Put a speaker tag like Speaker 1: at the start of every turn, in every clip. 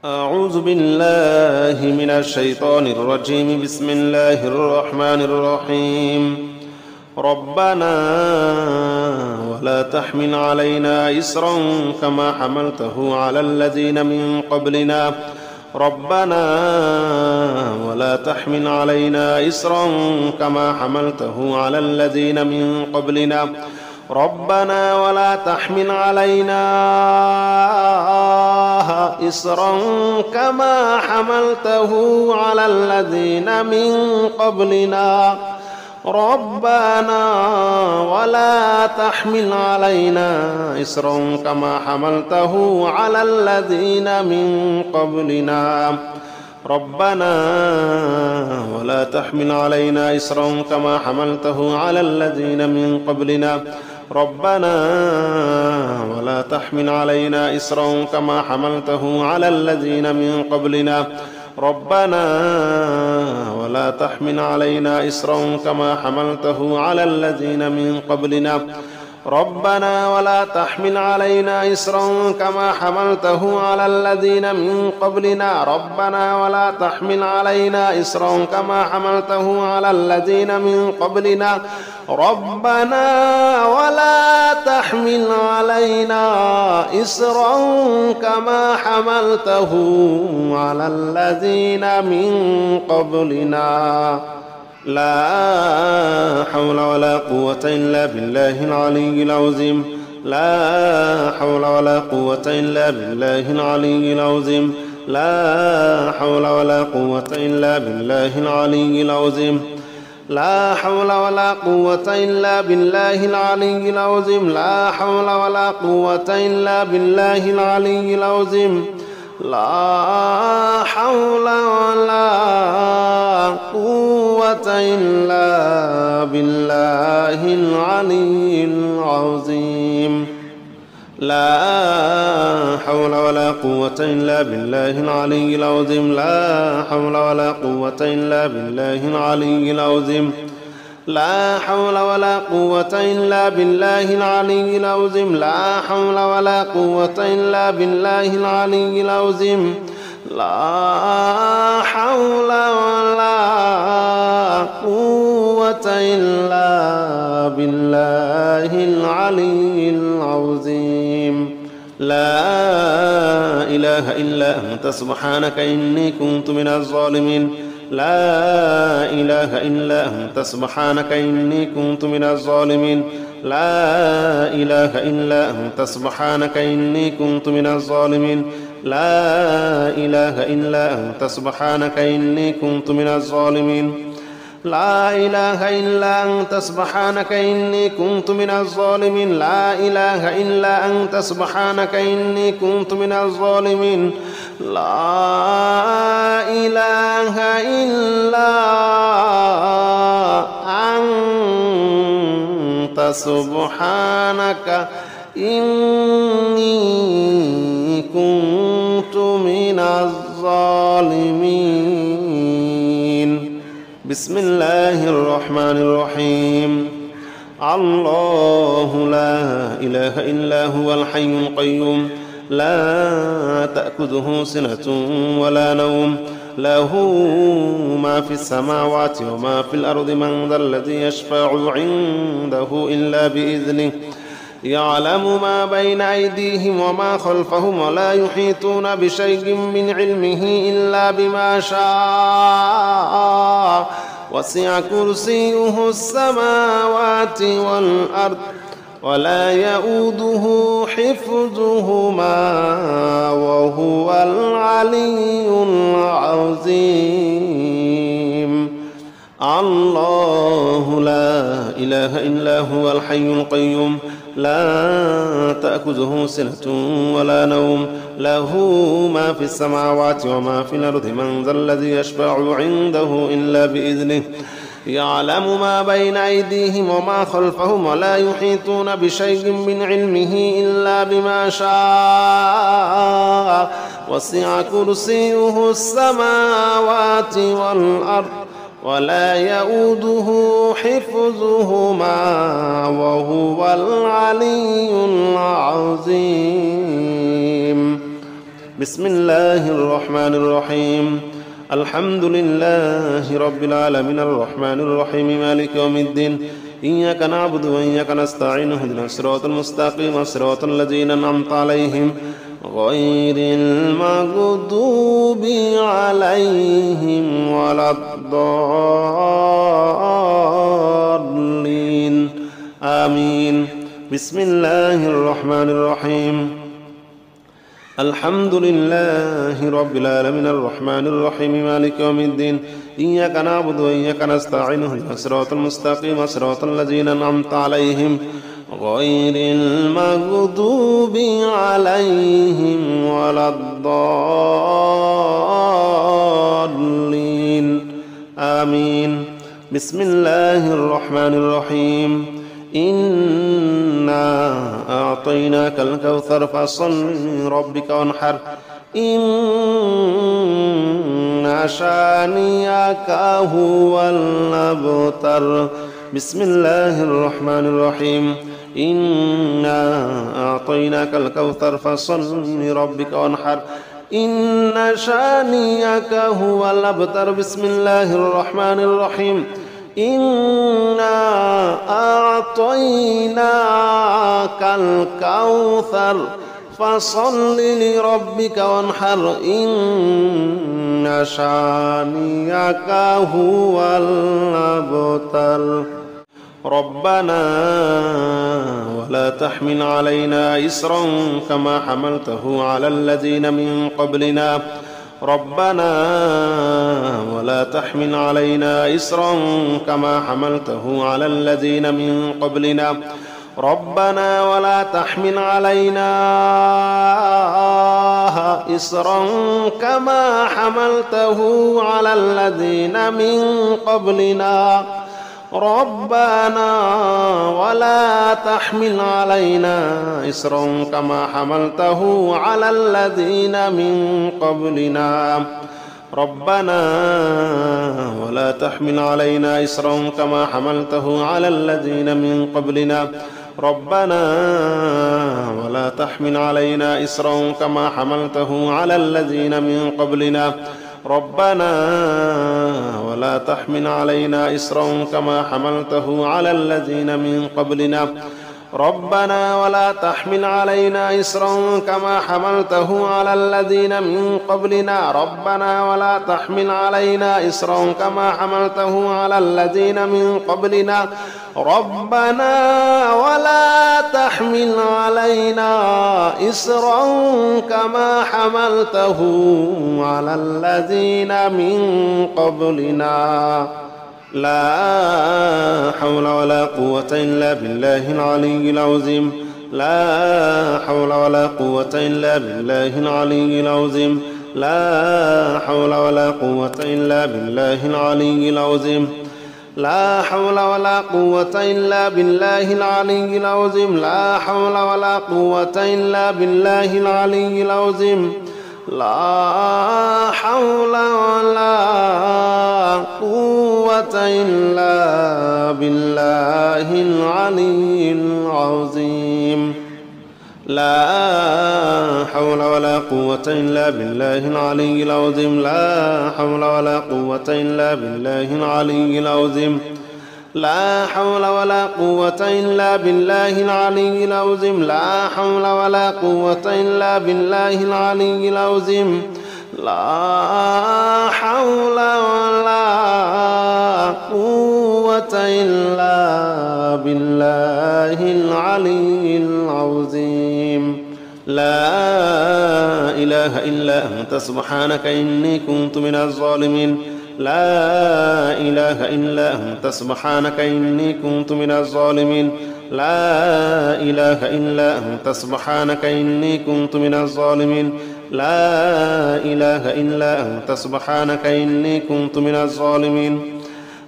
Speaker 1: أعوذ بالله من الشيطان الرجيم. بسم الله الرحمن الرحيم. ربنا ولا تحمل علينا إصرا كما حملته على الذين من قبلنا ربنا ولا تحمل علينا إصرا كما حملته على الذين من قبلنا ربنا ولا تحمل علينا إصرا كما حملته على الذين من قبلنا ربنا ولا تحمل علينا إصرا كما حملته على الذين من قبلنا ربنا ولا تحمل علينا إصرا كما حملته على الذين من قبلنا ربنا ولا تحمل علينا إصرا كما حملته على الذين من قبلنا ربنا ولا تحمل علينا إصرا كما حملته على الذين من قبلنا ربنا ولا تحمل علينا إصرا كما حملته على الذين من قبلنا ربنا ولا تحمل علينا إصرا كما حملته على الذين من قبلنا ربنا ولا تحمل علينا إصرا كما حملته على الذين من قبلنا لا حول ولا قوة إلا بالله العلي العظيم لا حول ولا قوة إلا بالله العلي العظيم لا حول ولا قوة إلا بالله العلي العظيم لا حول ولا قوة إلا بالله العلي العظيم لا حول ولا قوة إلا بالله العلي العظيم لا حول ولا قوة إلا بالله العلي العظيم لا حول ولا قوة إلا بالله العلي العظيم لا حول ولا قوة إلا بالله العلي العظيم لا حول ولا قوة إلا بالله العلي العظيم لا حول ولا قوة إلا بالله العلي العظيم لا حول ولا قوة إلا بالله العلي العظيم لا إله إلا أنت سبحانك إني كنت من الظالمين لا إله إلا أنت سبحانك إني كنت من الظالمين لا إله إلا أنت سبحانك إني كنت من الظالمين لا إله إلا أنت سبحانك إني كنت من الظالمين لا إله إلا أنت سبحانك إني كنت من الظالمين لا إله إلا أنت سبحانك إني كنت من الظالمين لا إله إلا أنت سبحانك إني كنت من الظالمين بسم الله الرحمن الرحيم الله لا إله إلا هو الحي القيوم لا تأخذه سنة ولا نوم له ما في السماوات وما في الأرض من ذا الذي يشفع عنده إلا بإذنه يعلم ما بين أيديهم وما خلفهم ولا يحيطون بشيء من علمه إلا بما شاء وسع كرسيه السماوات والأرض ولا يؤوده حفظهما وهو العلي العظيم الله لا إله إلا هو الحي القيوم لا تأخذه سنة ولا نوم له ما في السماوات وما في الأرض من ذا الذي يشفع عنده إلا بإذنه يعلم ما بين أيديهم وما خلفهم ولا يحيطون بشيء من علمه إلا بما شاء وسع كرسيه السماوات والأرض ولا يؤوده حفظهما وهو العلي العظيم بسم الله الرحمن الرحيم الحمد لله رب العالمين الرحمن الرحيم مالك يوم الدين إياك نعبد وإياك نستعين اهدنا الصراط المستقيم صراط الذين أنعمت عليهم غير المغضوب عليهم ولا الضالين آمين بسم الله الرحمن الرحيم الحمد لله رب العالمين الرحمن الرحيم مالك يوم الدين إياك نعبد وإياك نستعين اهدنا الصراط المستقيم صراط الذين أنعمت عليهم غير المغضوب عليهم ولا الضالين آمين بسم الله الرحمن الرحيم إنا أعطيناك الكوثر فصل لربك وانحر إن شانئك هو الأبتر بسم الله الرحمن الرحيم إنا أعطيناك الكوثر فصل لربك وانحر إن شانئك هو الأبتر بسم الله الرحمن الرحيم إنا أعطيناك الكوثر فصل لربك وانحر إن شانئك هو الأبتر ربنا ولا تحمل علينا إصرا كما حملته على الذين من قبلنا ربنا ولا تحمل علينا إصرا كما حملته على الذين من قبلنا ربنا ولا تحمل علينا إصرا كما حملته على الذين من قبلنا ربنا ولا تحمل علينا إصرا كما حملته على الذين من قبلنا ربنا ولا تحمل علينا إصرا كما حملته على الذين من قبلنا ربنا ولا تحمل علينا إصرا كما حملته على الذين من قبلنا ربنا ولا تحمل علينا إصرا كما حملته على الذين من قبلنا ربنا ولا تحمل علينا إصرا كما حملته على الذين من قبلنا ربنا ولا تحمل علينا إصرا كما حملته على الذين من قبلنا ربنا ولا تحمل علينا إصرا كما حملته على الذين من قبلنا لا حول ولا قوة إلا بالله العلي العظيم لا حول ولا قوة إلا بالله العلي العظيم لا حول ولا قوة إلا بالله العلي العظيم لا حول ولا قوة إلا بالله العلي العظيم لا حول ولا قوة إلا بالله العلي العظيم لا حول ولا قوة إلا بالله العلي العظيم لا حول ولا قوة إلا بالله العلي العظيم لا حول ولا قوة إلا بالله العلي العظيم لا حول ولا قوة إلا بالله العلي العظيم لا حول ولا قوة إلا بالله العلي العظيم لا حول ولا قوة إلا بالله العلي العظيم لا إله إلا أنت سبحانك إني كنت من الظالمين لا إله إلا أنت سبحانك إني كنت من الظالمين لا إله إلا أنت سبحانك إني كنت من الظالمين لا إله إلا أنت سبحانك إني كنت من الظالمين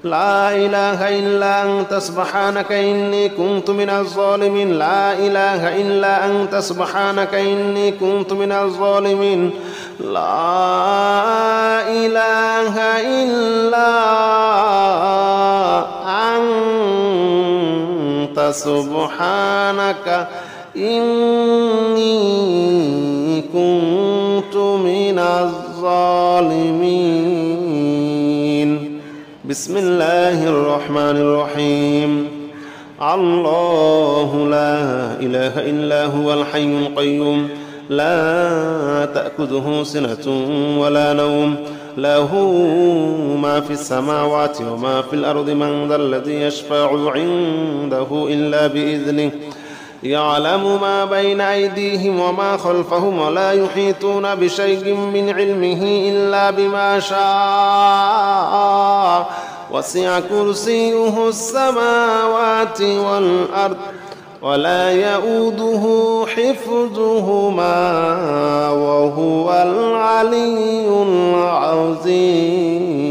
Speaker 1: لا إله إلا أنت سبحانك إني كنت من الظالمين لا إله إلا أنت سبحانك إني كنت من الظالمين لا إله إلا أنت سبحانك إني كنت الظالمين. بسم الله الرحمن الرحيم. الله لا إله إلا هو الحي القيوم لا تأخذه سنة ولا نوم له ما في السماوات وما في الأرض من ذا الذي يشفع عنده إلا بإذنه يعلم ما بين أيديهم وما خلفهم ولا يحيطون بشيء من علمه إلا بما شاء وسع كرسيه السماوات والأرض ولا يؤوده حفظهما وهو العلي العظيم.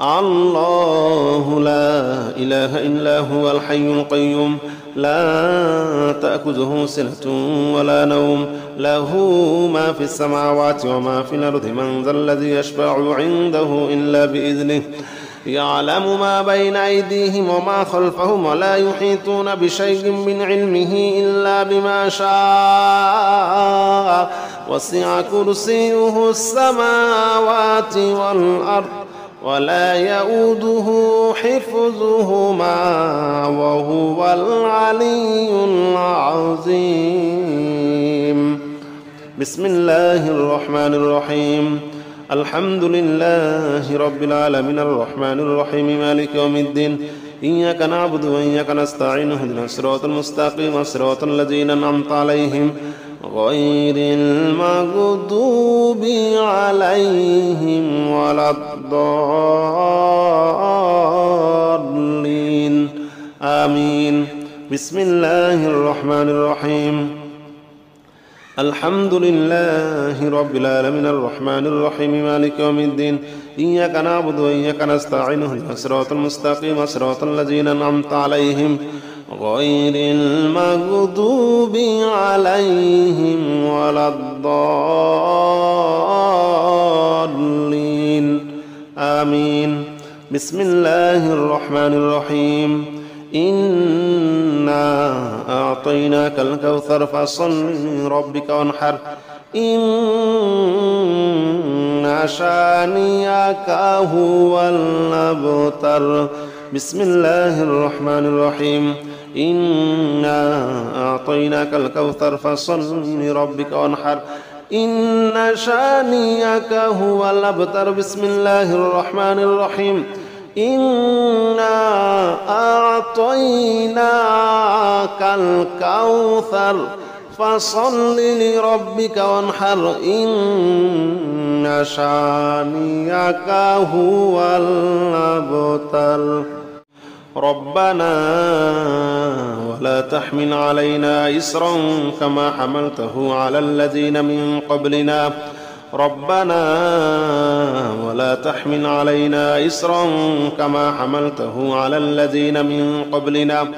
Speaker 1: الله لا إله إلا هو الحي القيوم لا تأخذه سنة ولا نوم له ما في السماوات وما في الأرض من ذا الذي يشفع عنده إلا بإذنه يعلم ما بين أيديهم وما خلفهم ولا يحيطون بشيء من علمه إلا بما شاء وسع كرسيه السماوات والأرض ولا يؤوده حفظهما وهو العلي العظيم. بسم الله الرحمن الرحيم. الحمد لله رب العالمين الرحمن الرحيم مالك يوم الدين إياك نعبد وإياك نستعين اهدنا الصراط المستقيم صراط الذين أنعمت عليهم غير المغضوب عليهم ولا الضالين آمين. بسم الله الرحمن الرحيم. الحمد لله رب العالمين الرحمن الرحيم مالك يوم الدين إياك نعبد وإياك نستعين اهدنا الصراط المستقيم صراط الذين أنعمت عليهم غير المغضوب عليهم ولا الضالين آمين. بسم الله الرحمن الرحيم. إنا أعطيناك الكوثر فصل لربك وانحر إن شانئك هو الأبتر. بسم الله الرحمن الرحيم. إنا أعطيناك الكوثر فصل لربك وانحر إن شانئك هو الأبتر. بسم الله الرحمن الرحيم. إنا أعطيناك الكوثر فصل لربك وانحر إن شانئك هو الأبتر. ربنا ولا تحمل علينا إصرا كما حملته على الذين من قبلنا ربنا ولا تحمل علينا إصرا كما حملته على الذين من قبلنا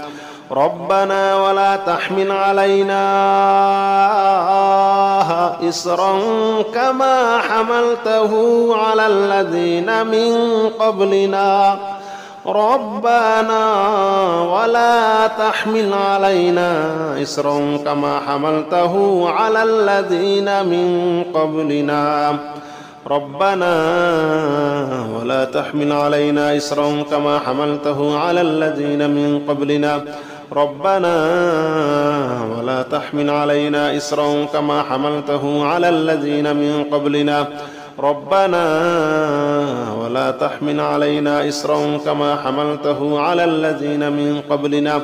Speaker 1: ربنا ولا تحمل علينا إصرا كما حملته على الذين من قبلنا ربنا ولا تحمل علينا إصرا كما حملته على الذين من قبلنا ربنا ولا تحمل علينا إصرا كما حملته على الذين من قبلنا ربنا ولا تحمل علينا إصرا كما حملته على الذين من قبلنا ربنا ولا تحمل علينا إصرا كما حملته على الذين من قبلنا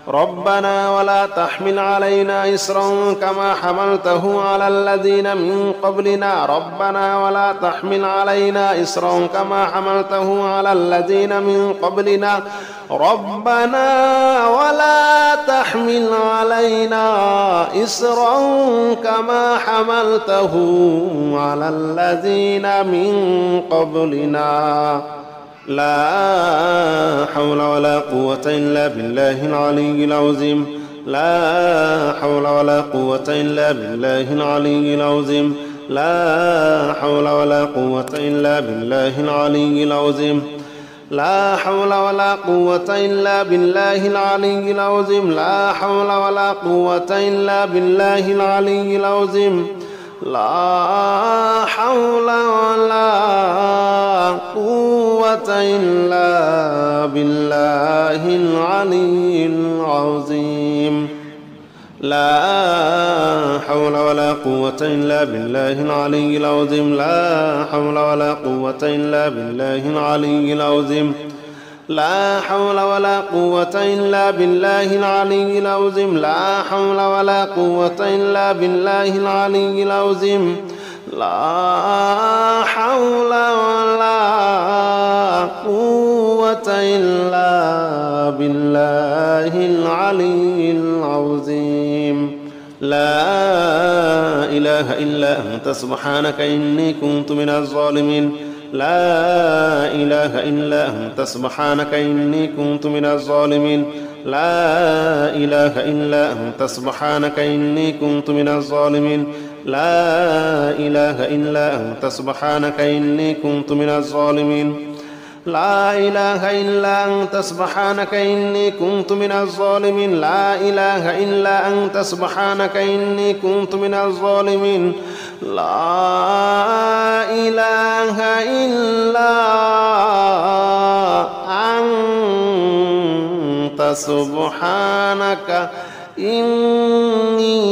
Speaker 1: ربنا ولا تحمل علينا إصرا كما حملته على الذين من قبلنا ربنا ولا تحمل علينا إصرا كما حملته على الذين من قبلنا ربنا ولا تحمل علينا إصرا كما حملته على الذين من قبلنا لا حول ولا قوة إلا بالله العلي العظيم لا حول ولا قوة إلا بالله العلي العظيم لا حول ولا قوة إلا بالله العلي العظيم لا حول ولا قوة إلا بالله العلي العظيم لا حول ولا قوة إلا بالله العلي العظيم لا حول ولا قوة إلا بالله العلي العظيم لا حول ولا قوة إلا بالله العلي العظيم لا حول ولا قوة إلا بالله العلي العظيم لا حول ولا قوة إلا بالله العلي العظيم لا حول ولا قوة إلا بالله العلي العظيم لا حول ولا قوة إلا بالله العلي العظيم لا إله إلا أنت سبحانك إني كنت من الظالمين لا إله إلا أنت سبحانك إني كنت من الظالمين لا إله إلا أنت سبحانك إني كنت من الظالمين لا إله إلا أنت سبحانك إني كنت من الظالمين لا إله إلا أنت سبحانك إني كنت من الظالمين لا إله إلا أنت سبحانك إني كنت من الظالمين لا إله إلا أنت سبحانك إني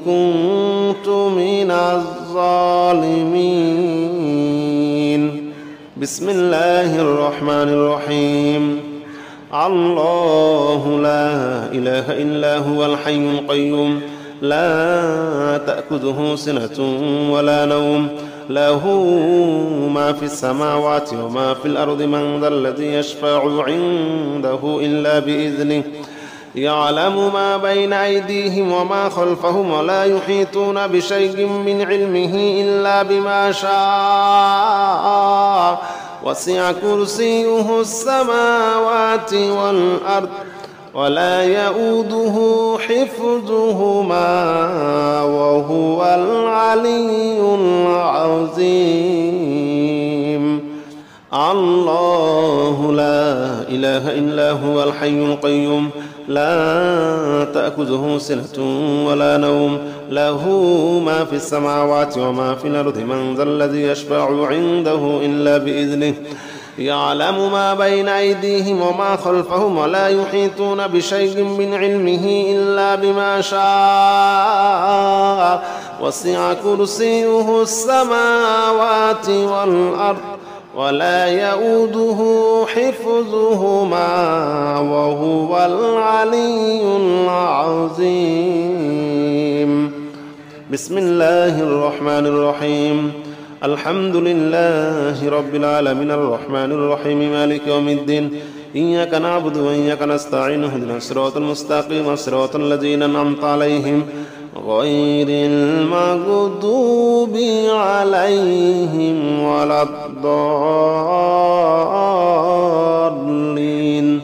Speaker 1: كنت من الظالمين بسم الله الرحمن الرحيم الله لا إله إلا هو الحي القيوم لا تأخذه سنة ولا نوم له ما في السماوات وما في الأرض من ذا الذي يشفع عنده إلا بإذنه يعلم ما بين أيديهم وما خلفهم ولا يحيطون بشيء من علمه إلا بما شاء وسع كرسيه السماوات والأرض ولا يؤوده حفظهما وهو العلي العظيم الله لا إله إلا هو الحي القيوم لا تأخذه سنة ولا نوم له ما في السماوات وما في الأرض من ذا الذي يشفع عنده إلا بإذنه يعلم ما بين أيديهم وما خلفهم ولا يحيطون بشيء من علمه إلا بما شاء وسع كرسيه السماوات والأرض ولا يؤوده حفظهما وهو العلي العظيم بسم الله الرحمن الرحيم الحمد لله رب العالمين الرحمن الرحيم مالك يوم الدين إياك نعبد وإياك نستعين اهدنا الصراط المستقيم صراط الذين أنعمت عليهم غير المغضوب عليهم ولا الضالين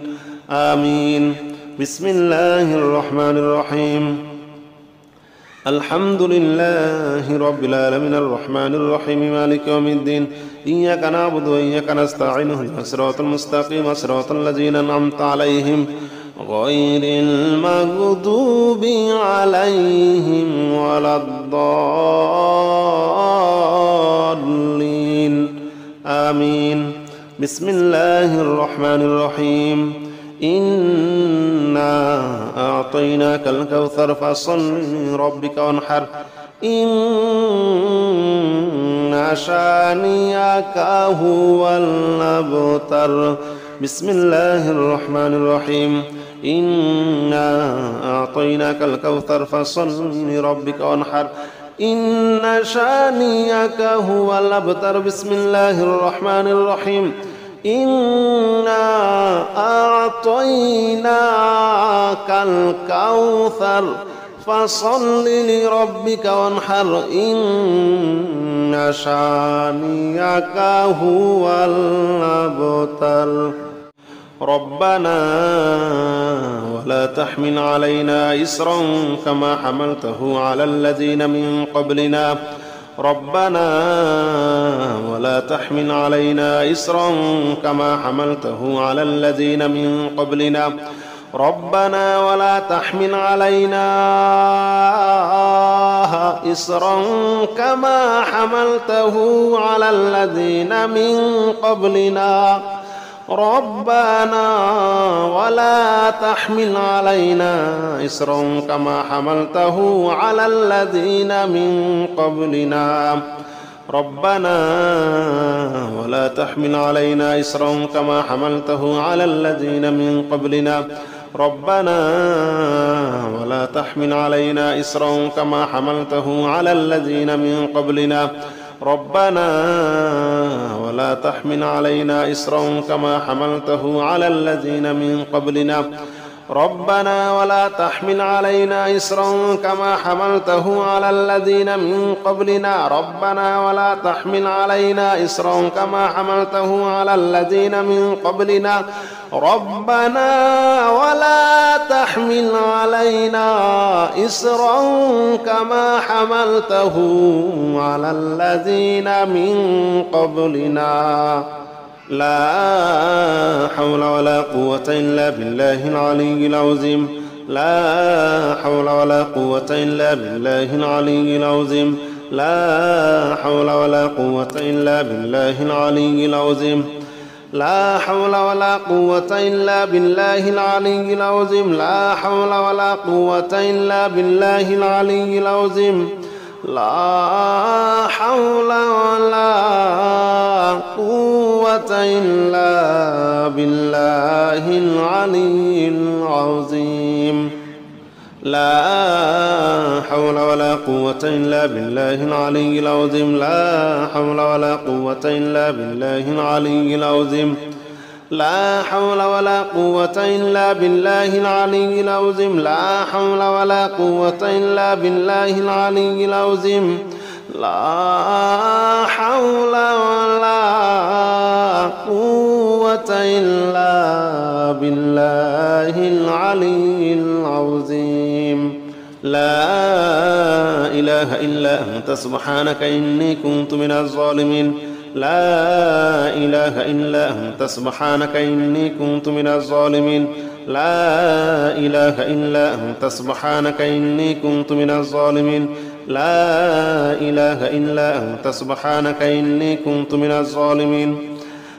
Speaker 1: آمين بسم الله الرحمن الرحيم الحمد لله رب العالمين الرحمن الرحيم مالك يوم الدين إياك نعبد وإياك نستعين اهدنا الصراط المستقيم صراط الذين أنعمت عليهم غير المغضوب عليهم ولا الضالين آمين بسم الله الرحمن الرحيم إنا أعطيناك الكوثر فصل لربك وانحر إن شانئك هو الأبتر بسم الله الرحمن الرحيم إنا أعطيناك الكوثر فصل لربك وانحر إن شانئك هو الأبتر بسم الله الرحمن الرحيم إنا أعطيناك الكوثر فصل لربك وانحر إن شانئك هو الأبتر ربنا ولا تحمل علينا إصرا كما حملته على الذين من قبلنا ربنا ولا تحمل علينا إصرا كما حملته على الذين من قبلنا ربنا ولا تحمل علينا إصرا كما حملته على الذين من قبلنا ربنا ولا تحمل علينا إصرا كما حملته على الذين من قبلنا ربنا ولا تحمل علينا إصرا كما حملته على الذين من قبلنا ربنا ولا تحمل علينا إصرا كما حملته على الذين من قبلنا ربنا ولا تحمل علينا إصرا كما حملته على الذين من قبلنا ربنا ولا تحمل علينا إصرا كما حملته على الذين من قبلنا ربنا ولا تحمل علينا إصرا كما حملته على الذين من قبلنا ربنا ولا تحمل علينا إصرا كما حملته على الذين من قبلنا لا حول ولا قوة إلا بالله العلي العظيم لا حول ولا قوة إلا بالله العلي العظيم لا حول ولا قوة إلا بالله العلي العظيم لا حول ولا قوة إلا بالله العلي العظيم لا حول ولا قوة إلا بالله العلي العظيم لا حول ولا قوة إلا بالله العلي العظيم لا حول ولا قوة إلا بالله العلي العظيم لا حول ولا قوة إلا بالله العلي العظيم لا حول ولا قوة إلا بالله العلي العظيم لا حول ولا قوة إلا بالله العلي العظيم لا حول ولا قوة إلا بالله العلي العظيم لا إله إلا أنت سبحانك إني كنت من الظالمين لا إله إلا أنت سبحانك إني كنت من الظالمين لا إله إلا أنت سبحانك إني كنت من الظالمين لا إله إلا أنت سبحانك إني كنت من الظالمين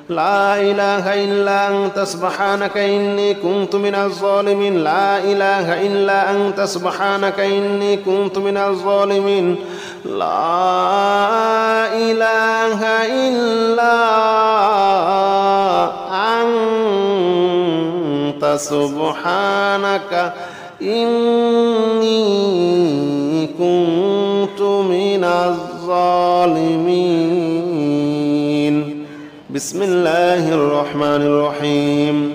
Speaker 1: لا إله إلا أنت سبحانك إني كنت من الظالمين لا إله إلا أنت سبحانك إني كنت من الظالمين لا إله إلا أنت سبحانك إني كنت من الظالمين بسم الله الرحمن الرحيم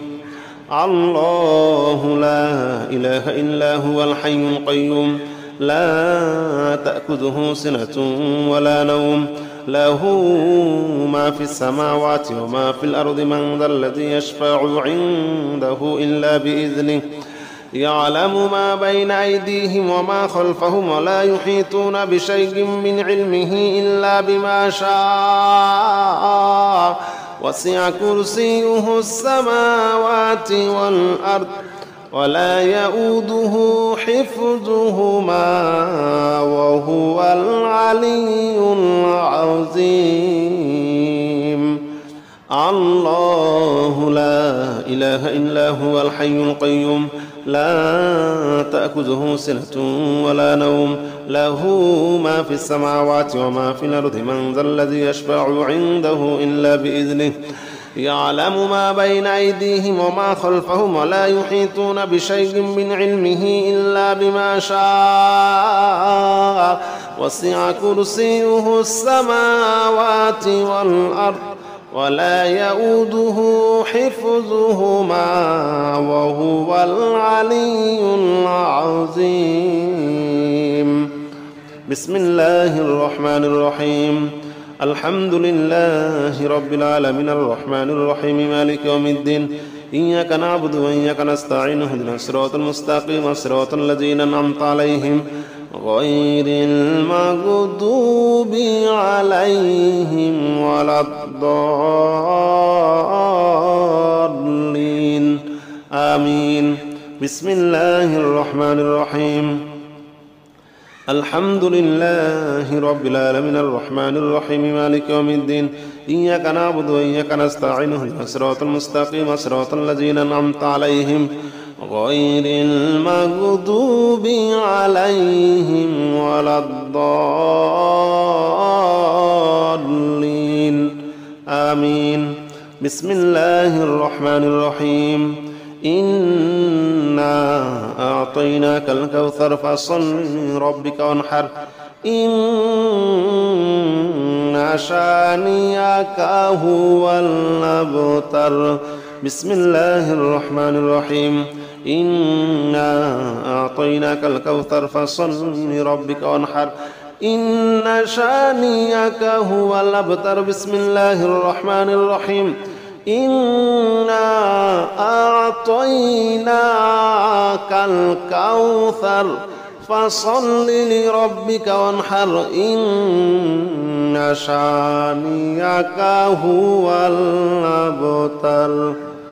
Speaker 1: الله لا إله إلا هو الحي القيوم لا تأخذه سنة ولا نوم له ما في السماوات وما في الأرض من ذا الذي يشفع عنده إلا بإذنه يعلم ما بين أيديهم وما خلفهم ولا يحيطون بشيء من علمه إلا بما شاء وسع كرسيه السماوات والأرض ولا يؤوده حفظهما وهو العلي العظيم الله لا إله إلا هو الحي القيوم لا تأخذه سنة ولا نوم له ما في السماوات وما في الأرض من ذا الذي يشفع عنده إلا بإذنه يعلم ما بين أيديهم وما خلفهم ولا يحيطون بشيء من علمه إلا بما شاء وسع كرسيه السماوات والأرض ولا يؤوده حفظهما وهو العلي العظيم بسم الله الرحمن الرحيم الحمد لله رب العالمين الرحمن الرحيم مالك يوم الدين إياك نعبد وإياك نستعين اهدنا الصراط المستقيم صراط الذين أنعمت عليهم غير المغضوب عليهم ولا الضالين آمين بسم الله الرحمن الرحيم الحمد لله رب العالمين الرحمن الرحيم مالك يوم الدين إياك نعبد وإياك نستعين اهدنا الصراط المستقيم صراط الذين أنعمت عليهم غير المغضوب عليهم ولا الضالين آمين. بسم الله الرحمن الرحيم. إنا أعطيناك الكوثر فصل لربك وانحر إن شانئك هو الأبتر. بسم الله الرحمن الرحيم. إنا أعطيناك الكوثر فصل لربك وانحر إن شانئك هو الأبتر. بسم الله الرحمن الرحيم. إنا أعطيناك الكوثر فصل لربك وانحر إن شانئك هو الأبتر.